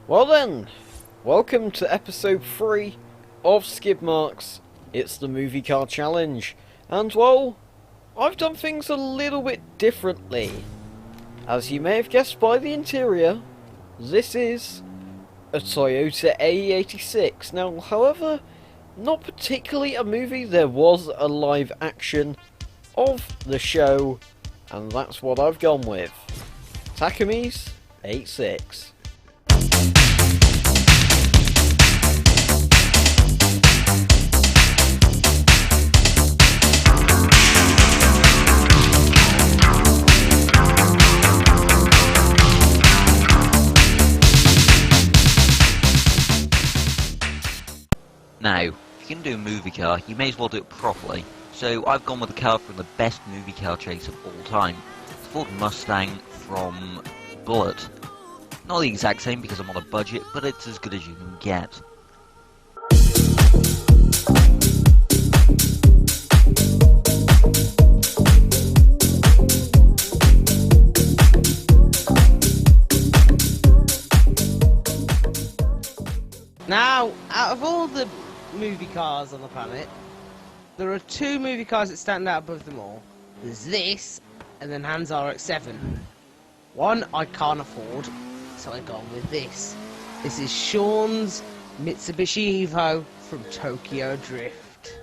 Well then, welcome to episode 3 of Skid Marks. It's the movie car challenge, and well, I've done things a little bit differently. As you may have guessed by the interior, this is a Toyota AE86. Now, however, not particularly a movie, there was a live action of the show, and that's what I've gone with. Takumi's 86. Now, if you're going to do a movie car, you may as well do it properly. So I've gone with a car from the best movie car chase of all time. The Ford Mustang from Bullitt. Not the exact same because I'm on a budget, but it's as good as you can get. Now, out of all the movie cars on the planet, there are two movie cars that stand out above them all. There's this, and then Hans RX-7. One I can't afford, so I've gone with this. This is Sean's Mitsubishi Evo from Tokyo Drift.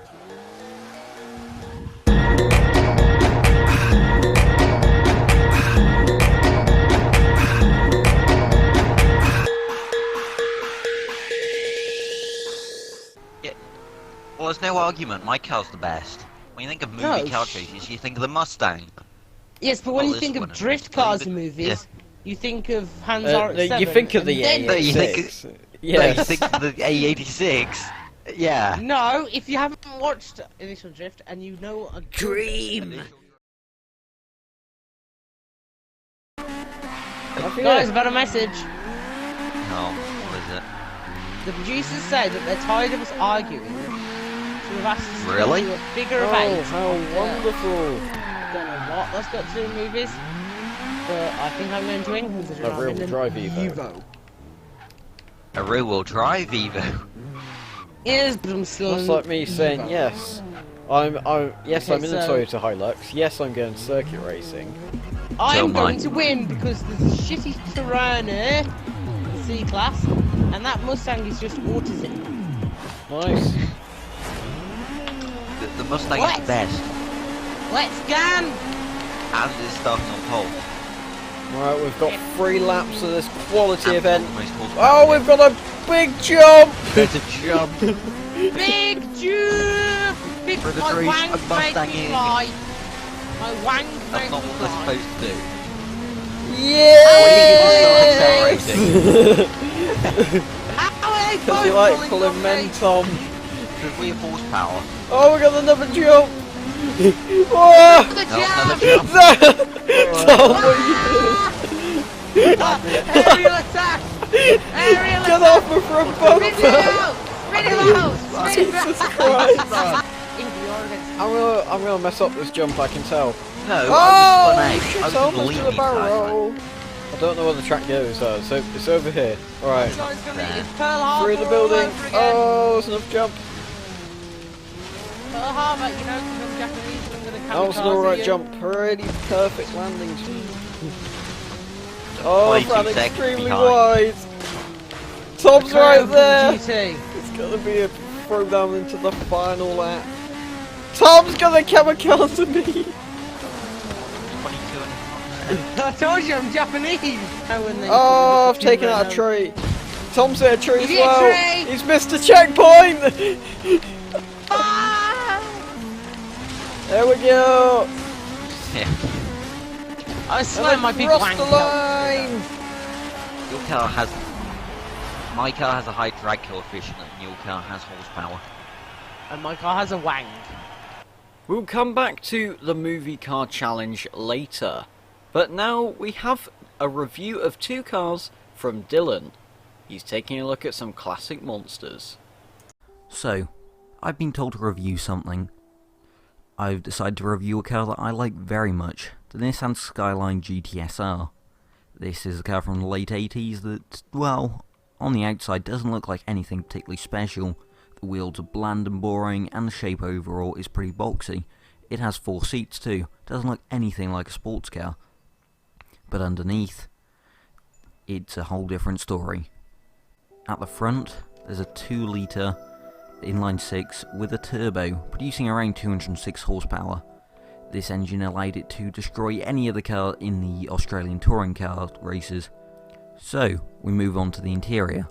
Well, there's no argument, my car's the best. When you think of movie car chases, you think of the Mustang. Yes, but when you think of drift cars in movies, you think of Hans RX-7. You think of the AE86. Yes. You think of the AE86. Yeah. No, if you haven't watched Initial Drift and you know a dream. Guys, about a message. No, what is it? The producers say that they're tired of us arguing. So we've asked us to Really? do a figure of 8. Oh, how wonderful! Don't know what that's got to do with movies, but I think I'm going to win considering A rear-wheel drive Evo. A rear-wheel drive Evo. Yes, but I'm still. That's like me saying yes. I'm in a so- Toyota Hilux. Yes, I'm going circuit racing. I'm going mine. to win because there's a shitty Terraner, the C-Class, and that Mustang is just autism. Nice. The Mustang What? is best. Let's go! And it's starting on pole. Right, we've got 3 laps of this quality And event. most horsepower. Oh, we've got a big jump! There's a jump. Big jump! Big For the my trees, wang a made Mustang me in. fly. My wang That's made not me what they're fly. supposed to do. Yes! Because you like pulling mentom. Because we have horsepower. Oh, we got another jump! Whoa! The No, jump! another jump. Tom, what are you Aerial attack! Aerial Get attack! off the front bumper! Spin it out! Spin it out! Spin it Jesus out! Christ! Into the orbit. I'm gonna mess up this jump, I can tell. No, Oh, I was shit, I was almost gonna to leave the you guys, barrel. I don't know where the track goes, so it's over here. Alright, So it's gonna be Pearl Harbor through the all building. over again. Oh, there's enough jump. Pearl Harbor, you know, because I'm Japanese, I'm gonna That was an kamikaze alright you. jump. Pretty perfect landing. Oh, 22 ran seconds extremely behind. wide. Tom's Curve right from there. GT. It's gonna be a throwdown into the final lap. Tom's gonna kamikaze me. 22 and I told you I'm Japanese. Oh, I've taken out a tree. Tom's hit a tree as You hit a well. tree. He's missed a checkpoint. Ah! There we go. Yeah. I And slammed my big across wank the up. line. Your car has My car has a high drag coefficient and your car has horsepower. And my car has a wang. We'll come back to the movie car challenge later, but now we have a review of 2 cars from Dylan. He's taking a look at some classic monsters. So, I've been told to review something. I've decided to review a car that I like very much, the Nissan Skyline GTSR. This is a car from the late 80s that, well, on the outside doesn't look like anything particularly special. The wheels are bland and boring, and the shape overall is pretty boxy. It has 4 seats too, doesn't look anything like a sports car. But underneath, it's a whole different story. At the front, there's a 2-litre inline 6 with a turbo, producing around 206 horsepower. This engine allowed it to destroy any other car in the Australian touring car races. So, we move on to the interior.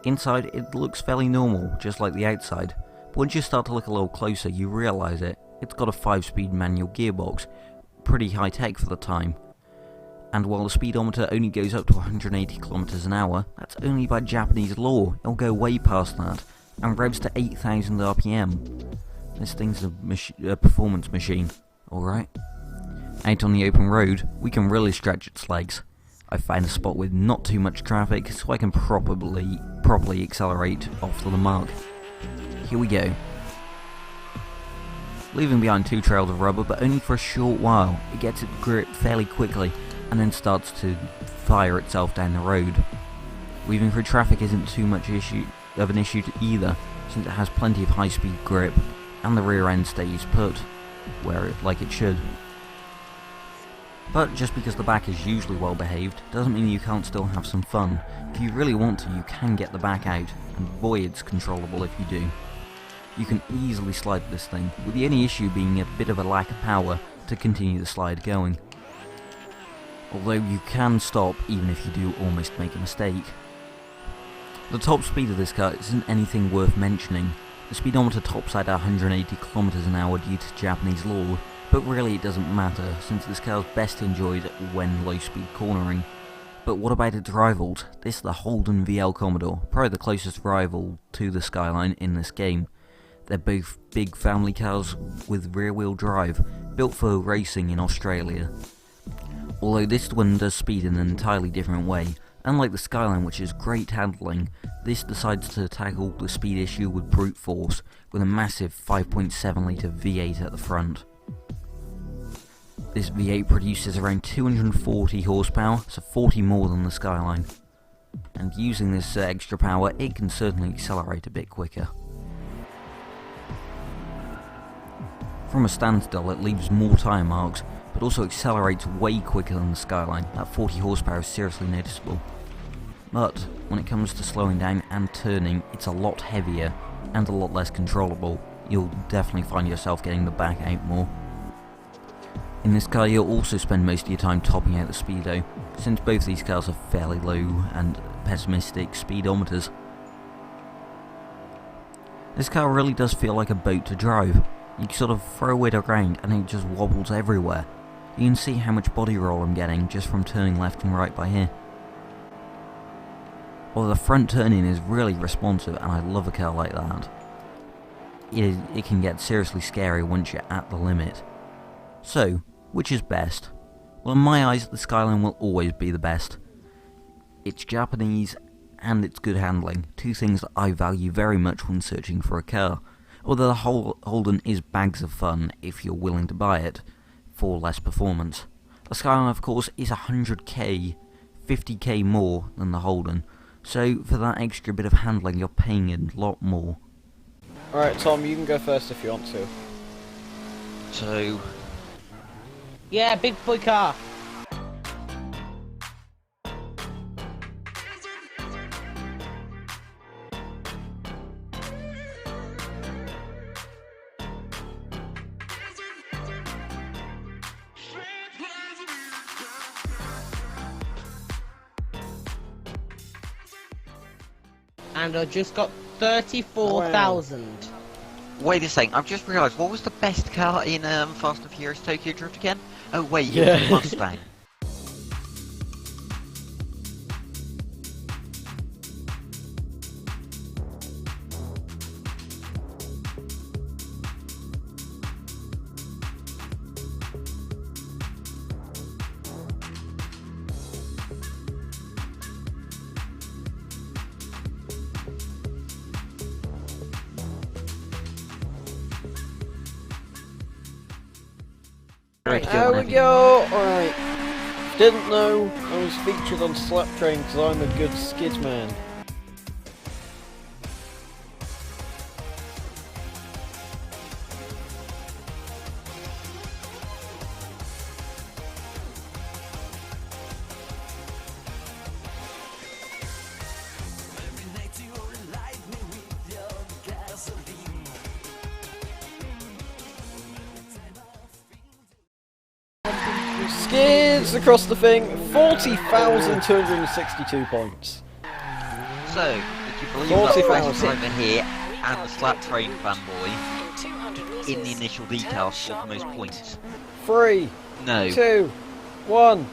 Inside, it looks fairly normal, just like the outside, but once you start to look a little closer, you realise it. It's got a 5-speed manual gearbox, pretty high tech for the time. And while the speedometer only goes up to 180 km an hour, that's only by Japanese law. It'll go way past that, and revs to 8,000 RPM. This thing's a performance machine, alright? Out on the open road, we can really stretch its legs. I found a spot with not too much traffic, so I can properly accelerate off to the mark. Here we go. Leaving behind 2 trails of rubber, but only for a short while. It gets its grip fairly quickly, and then starts to fire itself down the road. Weaving through traffic isn't too much of an issue either, since it has plenty of high-speed grip, and the rear end stays put, like it should. But just because the back is usually well behaved, doesn't mean you can't still have some fun. If you really want to, you can get the back out, and boy, it's controllable if you do. You can easily slide this thing, with the only issue being a bit of a lack of power to continue the slide going. Although you can stop even if you do almost make a mistake. The top speed of this car isn't anything worth mentioning. The speedometer tops out at 180 km an hour due to Japanese law, but really it doesn't matter, since this car is best enjoyed when low-speed cornering. But what about its rivals? This is the Holden VL Commodore, probably the closest rival to the Skyline in this game. They're both big family cars with rear-wheel drive, built for racing in Australia. Although this one does speed in an entirely different way. Unlike the Skyline, which is great handling, this decides to tackle the speed issue with brute force, with a massive 5.7 litre V8 at the front. This V8 produces around 240 horsepower, so 40 more than the Skyline. And using this extra power, it can certainly accelerate a bit quicker. From a standstill, it leaves more tyre marks, but also accelerates way quicker than the Skyline. That 40 horsepower is seriously noticeable. But when it comes to slowing down and turning, it's a lot heavier and a lot less controllable. You'll definitely find yourself getting the back out more. In this car, you'll also spend most of your time topping out the speedo, since both these cars have fairly low and pessimistic speedometers. This car really does feel like a boat to drive. You sort of throw it around and it just wobbles everywhere. You can see how much body roll I'm getting just from turning left and right by here. Well, the front turning is really responsive, and I love a car like that. It can get seriously scary once you're at the limit. So, which is best? Well, in my eyes, the Skyline will always be the best. It's Japanese and it's good handling, 2 things that I value very much when searching for a car. Although the Holden is bags of fun if you're willing to buy it for less performance. The Skyline, of course, is 100k, 50k more than the Holden, so for that extra bit of handling you're paying a lot more. Alright Tom, you can go first if you want to. So, Yeah, big boy car. And I just got 34,000. wait a second, I've just realised, what was the best car in Fast and Furious Tokyo Drift again? Oh wait, it was a Mustang. Ready to go There we whenever you- go. Alright. Didn't know I was featured on Slap Train because I'm a good skid man. Skids across the thing, 40,262 points. So, would you believe that 40,000. the driver here and the Slap Train fanboy in the initial decals scored the most points? 3, No. 2, 1,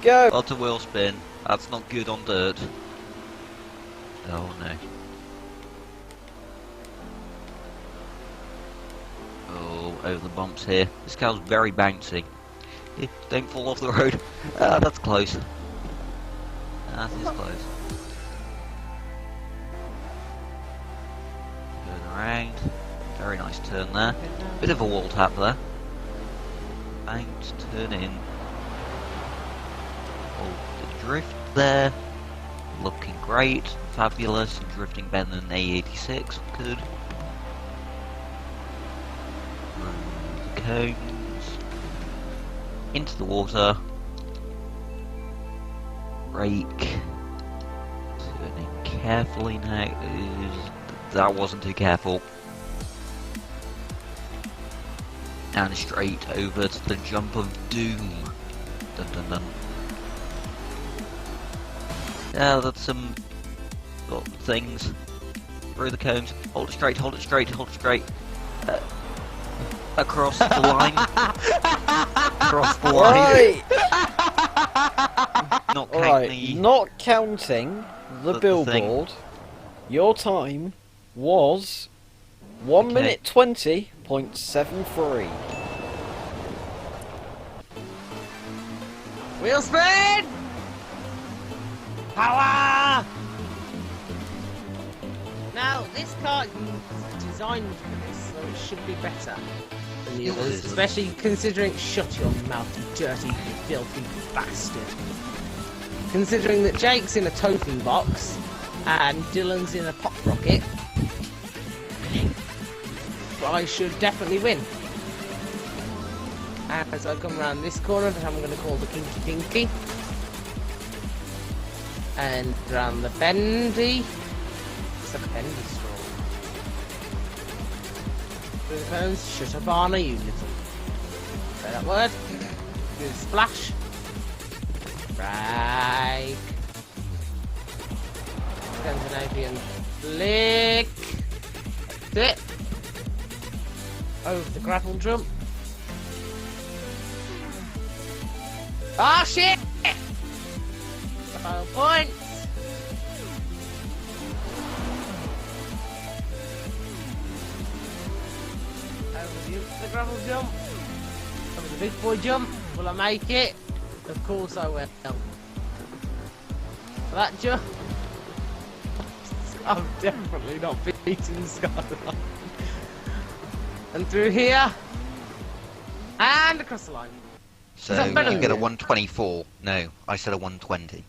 go! Lots of wheel spin. That's not good on dirt. Oh no. Oh, over the bumps here. This car's very bouncy. Don't fall off the road. That's close. That is close. Going around. Very nice turn there. Bit of a wall tap there. Bounce, turn in. Oh, the drift there. Looking great. Fabulous. And drifting better than A86. Good. Round the cones. Into the water. Brake. Turning carefully now. That wasn't too careful. And straight over to the jump of doom. Dun dun dun. Yeah, that's some things. Through the cones. Hold it straight, hold it straight, hold it straight. Across the line. Across the line. Right! Not counting Alright, the... not counting the the billboard, your time was 1 Okay. minute 20.73. Wheel spin! Power! Now, this car is designed for this, so it should be better than the It others, is. especially considering... Shut your mouth, you dirty, filthy bastard. Considering that Jake's in a toting box, and Dylan's in a pop rocket, I should definitely win. As I come around this corner that I'm going to call the Kinky Pinky. And round the bendy. It's a bendy straw. Through the cones, shut up Arna, you little. Say that word. Do the splash. Right. Scandinavian flick. That's it. Over the gravel jump. Ah, shit! 12 points! Over the gravel jump. Over the big boy jump. Will I make it? Of course I will. That jump. I'm definitely not beating Skyline. And through here. And across the line. So Is that better you than get a you? 124. No, I said a 120.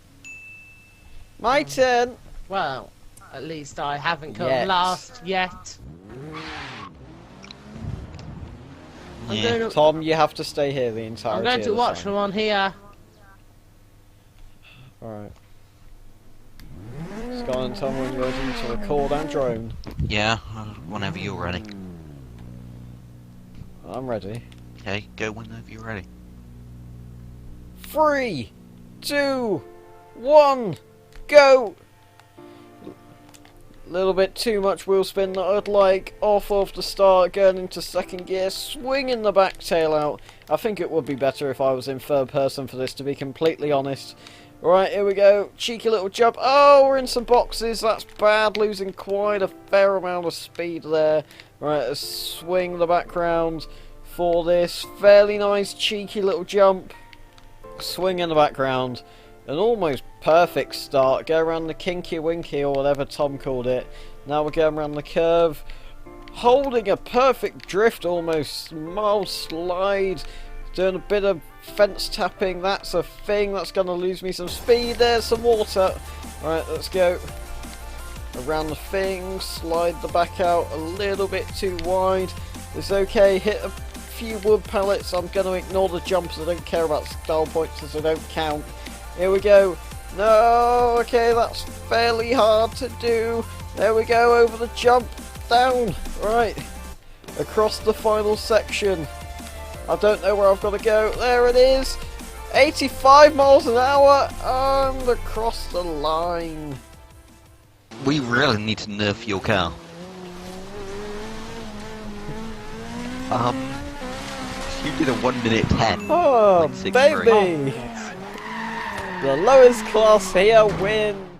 My turn! Well, at least I haven't come Yet. last yet. I'm Yeah. going to, Tom, you have to stay here the entire I'm going to watch from on here. Alright. Skyline, tell me when you're ready to record and drone. Yeah, whenever you're ready. I'm ready. Okay, go whenever you're ready. 3, 2, 1, go! Little bit too much wheel spin that I'd like. Off of the start, going into second gear, swinging the back tail out. I think it would be better if I was in third person for this, to be completely honest. Right, here we go. Cheeky little jump. Oh, we're in some boxes. That's bad. Losing quite a fair amount of speed there. Right, let's swing the background for this. Fairly nice, cheeky little jump. Swing in the background. An almost perfect start. Go around the kinky winky or whatever Tom called it. Now we're going around the curve. Holding a perfect drift almost. Mild slide. Doing a bit of fence tapping. That's a thing. That's going to lose me some speed. There's some water. Right, let's go. Around the thing. Slide the back out a little bit too wide. It's okay. Hit a few wood pallets. I'm going to ignore the jumps. I don't care about style points as they don't count. Here we go. No, okay, that's fairly hard to do. There we go, over the jump, down, right, across the final section. I don't know where I've got to go. There it is, 85 miles an hour, and across the line. We really need to nerf your car. You did a 1 minute 10. Oh, like baby! The lowest class here wins.